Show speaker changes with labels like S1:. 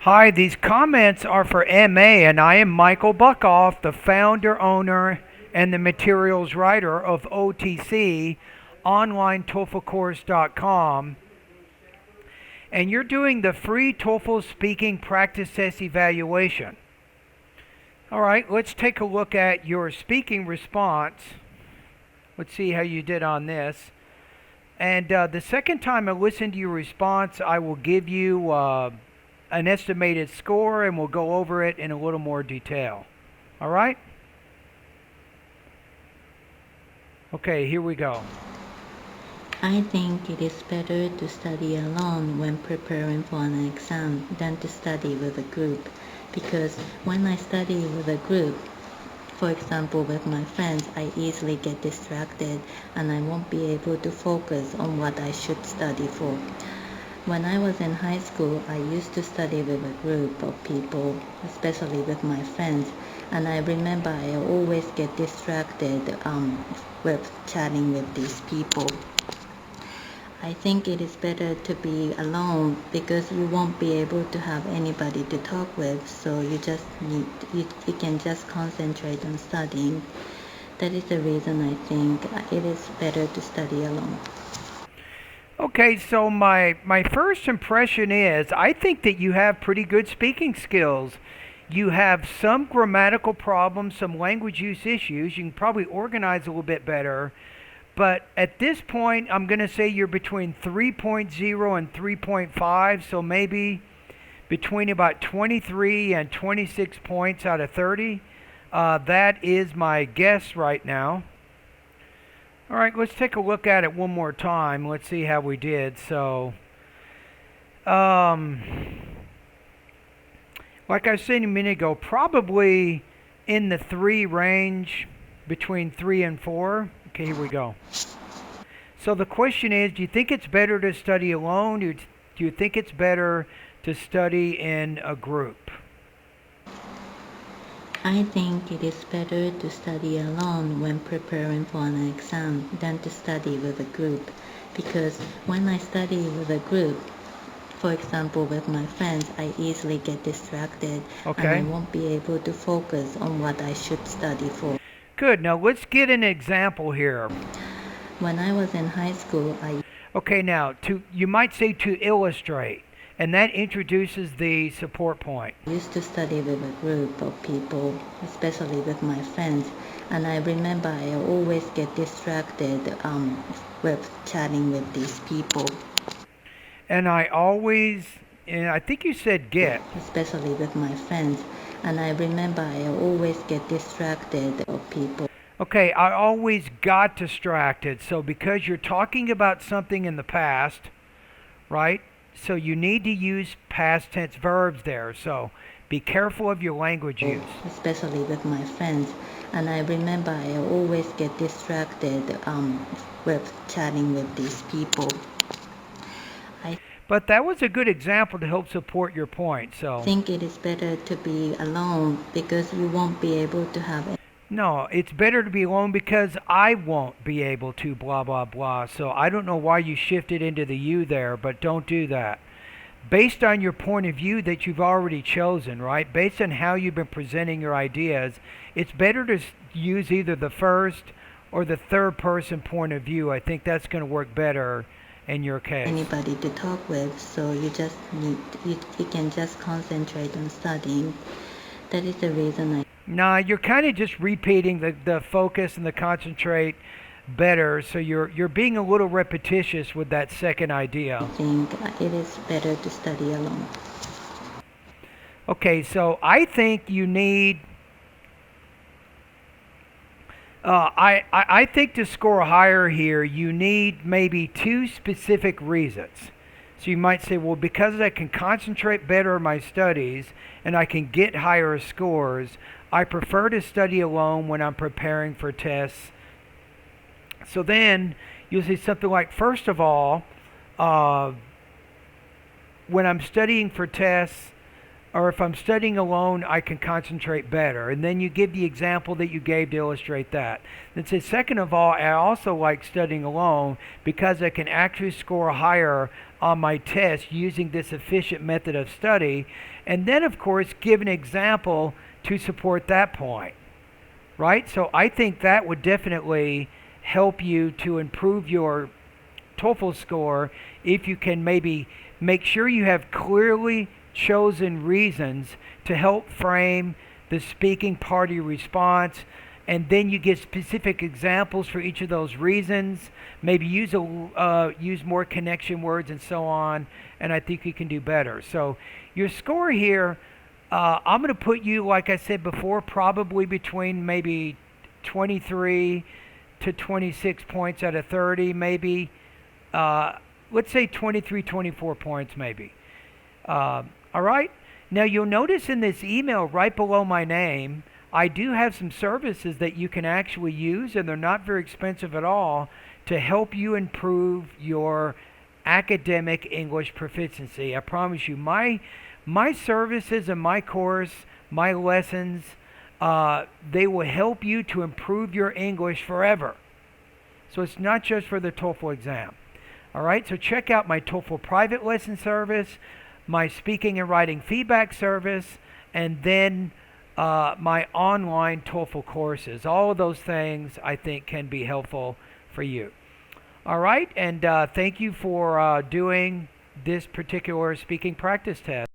S1: Hi, these comments are for MA, and I am Michael Buckoff, the founder, owner, and the materials writer of OTC, OnlineTOEFLCourse.com, and you're doing the free TOEFL speaking practice test evaluation. All right, let's take a look at your speaking response. Let's see how you did on this. And the second time I listen to your response, I will give you an estimated score and we'll go over it in a little more detail. All right? Okay, here we go.
S2: I think it is better to study alone when preparing for an exam than to study with a group, because when I study with a group, for example with my friends, I easily get distracted and I won't be able to focus on what I should study for. When I was in high school, I used to study with a group of people, especially with my friends, and I remember I always get distracted with chatting with these people. I think it is better to be alone because you won't be able to have anybody to talk with, so you can just concentrate on studying. That is the reason I think it is better to study alone.
S1: Okay, so my first impression is I think that you have pretty good speaking skills. You have some grammatical problems, some language use issues. You can probably organize a little bit better. But at this point, I'm going to say you're between 3.0 and 3.5, so maybe between about 23 and 26 points out of 30. That is my guess right now. All right, let's take a look at it one more time. Let's see how we did. So, um, like I said a minute ago, probably in the 3 range, between 3 and 4. Okay, here we go. So the question is, do you think it's better to study alone? Do you think it's better to study in a group?
S2: I think it is better to study alone when preparing for an exam than to study with a group, because when I study with a group, for example with my friends, I easily get distracted and I
S1: Okay.
S2: won't be able to focus on what I should study for.
S1: Good. Now let's get an example here.
S2: When I was in high school, I
S1: Okay, now to you might say to illustrate, and that introduces the support point.
S2: used to study with a group of people, especially with my friends, and I remember I always get distracted with chatting with these people,
S1: And I think you said get.
S2: especially with my friends, and I remember I always get distracted of people.
S1: Okay, I always got distracted. So because you're talking about something in the past, right? So you need to use past tense verbs there. So be careful of your language use.
S2: Especially with my friends, and I remember I always get distracted with chatting with these people. I
S1: But that was a good example to help support your point. So
S2: think it is better to be alone because you won't be able to have.
S1: no, it's better to be alone because I won't be able to blah blah blah. So I don't know why you shifted into the you there, but don't do that. Based on your point of view that you've already chosen, right? Based on how you've been presenting your ideas, it's better to use either the first or the third person point of view. I think that's going to work better in your case.
S2: Anybody to talk with, so you can just concentrate on studying. That is the reason I
S1: Nah, you're kind of just repeating the focus and the concentrate better, so you're being a little repetitious with that second idea.
S2: think it is better to study alone.
S1: Okay, so I think you need I think to score higher here, you need maybe 2 specific reasons. So you might say, well, because I can concentrate better on my studies and I can get higher scores, I prefer to study alone when I'm preparing for tests. So then you'll say something like, first of all, uh, when I'm studying for tests, or if I'm studying alone, I can concentrate better. And then you give the example that you gave to illustrate that. Then says, second of all, I also like studying alone because I can actually score higher on my test using this efficient method of study. And then, of course, give an example to support that point, right? So I think that would definitely help you to improve your TOEFL score if you can maybe make sure you have clearly chosen reasons to help frame the speaking party response, and then you give specific examples for each of those reasons. Maybe use more connection words and so on, and I think you can do better. So your score here, I'm going to put you, like I said before, probably between maybe 23 to 26 points out of 30, maybe. Let's say 23, 24 points, maybe. All right. Now you'll notice in this email right below my name, I do have some services that you can actually use, and they're not very expensive at all, to help you improve your academic English proficiency. I promise you, my services and my course, my lessons, they will help you to improve your English forever. So it's not just for the TOEFL exam. All right, so check out my TOEFL private lesson service, my speaking and writing feedback service, and then my online TOEFL courses. All of those things I think can be helpful for you. All right, and thank you for doing this particular speaking practice test.